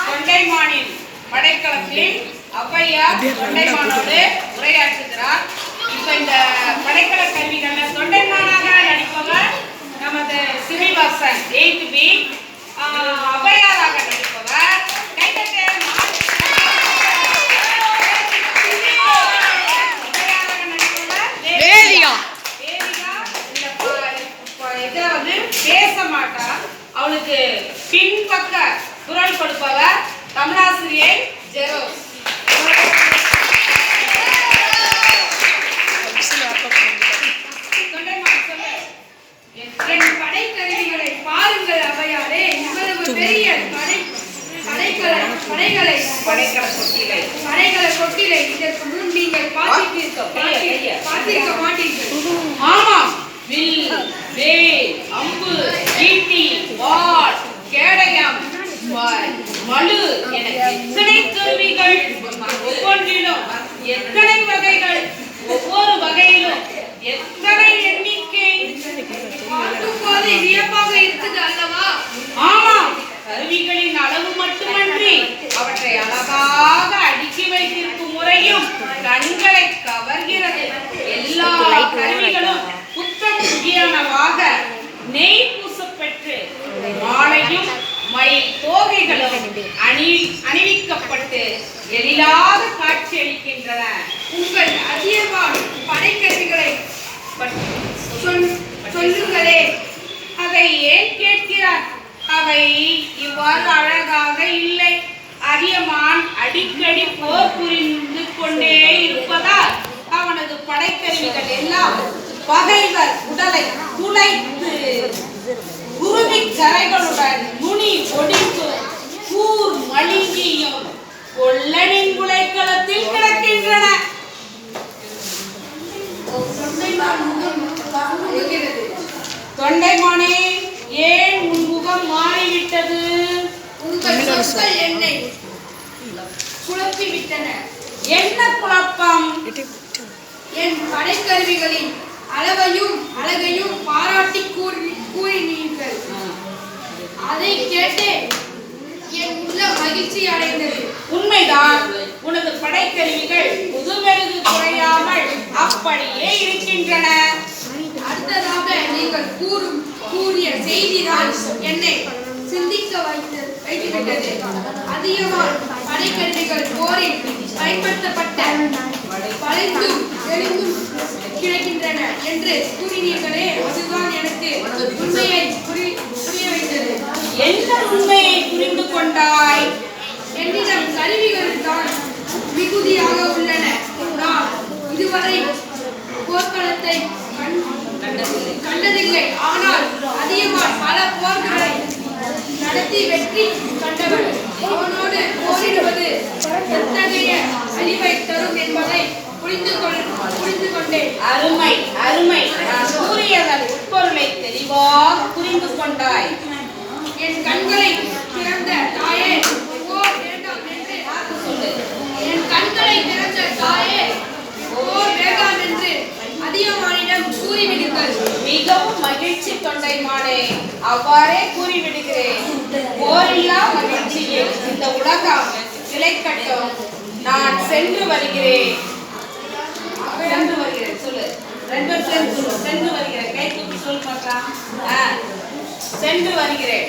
தொண்டைமானின் படைக்களத்தில் ஔவையார் தொண்டைமானோடு உரையாற்றுகிறார். இப்ப இந்த படைக்கல கல்விகள்ல தொண்டைமானாக நடிப்பவர் நமது சிறிவாசன் 8th B, ஔவையாராக நடிப்பவர் பேச மாட்டார். அவளுக்கு பின்பக்க குரல் கொடுப்பவர் தமிழாசிரியை ஜெரோஸ். என் படைக்கருவிகளை பாருங்கள் ஔவையாரே, இவ்வளவு பெரிய படைக்கல கொட்டிலை இதற்கு முன் நீங்கள் பார்த்திருக்க மாட்டீர்கள். ஆமாம், வில், வேல், அம்பு, ஈட்டி, வாள், கேடயம், மழு என எத்தனை கருவிகள், ஒவ்வொன்றிலும் எத்தனை வகைகள், ஒவ்வொரு வகையிலும் எத்தனை எண்ணிக்கை, பார்க்கும் போது வியப்பாக இருக்குது அல்லவா? ஆமாம், கருவிகளின் அளவு மட்டுமன்றி அவற்றை அழகாக அடுக்கி வைத்திருக்கும் முறையும் கண்களை கவர்கிறது. எல்லா கருவிகளும் புத்தம் புதியனவாக நெய் பூசப்பெற்று மாலையும் மயில் தோகைகளும் அணிவிக்கப்பட்டு எழிலாக காட்சியளிக்கின்றன. உங்கள் அதியமான் படைக்கருவிகளை சொல்லுங்களே. அதை ஏன் கேட்கிறார்? அவை இவ்வாறு அழகாக இல்லை. அதியமான் அடிக்கடி போர் புரிந்து கொண்டே இருப்பதால் அவனது படைக்கருவிகள் எல்லாம் பகைவர் உடலை துளைத்து குருவி கரைகளுடன் நுனி ஒடிக்கும் கூர் மழுங்கியும் கொல்லனின் குலைக்களத்தில் கிடக்கின்றன. தொண்டைமானே, ஏன் உன் முகம் மாறிவிட்டது? உங்கள் சொற்கள் என்னை குழப்பிவிட்டன. என்ன குழப்பம்? என் படைக்கருவிகளின் அழகையும் பாராட்டி கூறினீர்கள். அதை கேட்டு என் உள்ள மகிழ்ச்சி அடைந்தது. உண்மைதான், உனது படைக்கருவிகள் புதுமெருகு குறையாமல் அப்படியே இருக்கின்றன. அடுத்ததாக நீங்கள் கூறிய செய்திதான் என்னை சிந்திக்க வைத்துவிட்டது. அதிகமான படைக்கருவிகள் போரில் பயன்படுத்தப்பட்ட வளைந்தும் எழுந்தும் கிடக்கின்றன என்று கூறினீர்களே, அதுதான் எனக்கு உண்மையை புரிய வைத்தது. என்ன உண்மையை புரிந்து கொண்டாய்? என்னிடம் கருவிகள் தான் மிகுதியாக உள்ளன. நான் இதுவரை போர்க்களத்தை கண்டதில்லை. ஆனால் அதிகமாக பல போர்களை நடத்தி வெற்றி கண்டவன். அவனோடு போரிடுவது எத்தகைய அழிவை தரும் என்பதை புரிந்து கொண்டேன். அருமை அருமை, நான் கூறியதன் உட்பொருளை தெளிவாக புரிந்து கொண்டாய். என் கண்களை திறந்த தாயே, போர் வேண்டாம் என்று சொல்லு. என் கண்களை திறந்த தாயே, போர் வேண்டாம் என்று அதியமானிடம் கூறிவிடுங்கள். மிகவும் மகிழ்ச்சி தொண்டைமானே, அவ்வாறே கூறிவிடுகிறேன். போரில்லா மகிழ்ச்சியில் இந்த உலகம் நிலைக்கட்டும். நான் சென்று வருகிறேன். சொல்லு, 2 பேரும் சொல்லு. சென்று வருகிறேன். கை தூக்கி சொல்லு பார்க்கலாம். சென்று வருகிறேன்.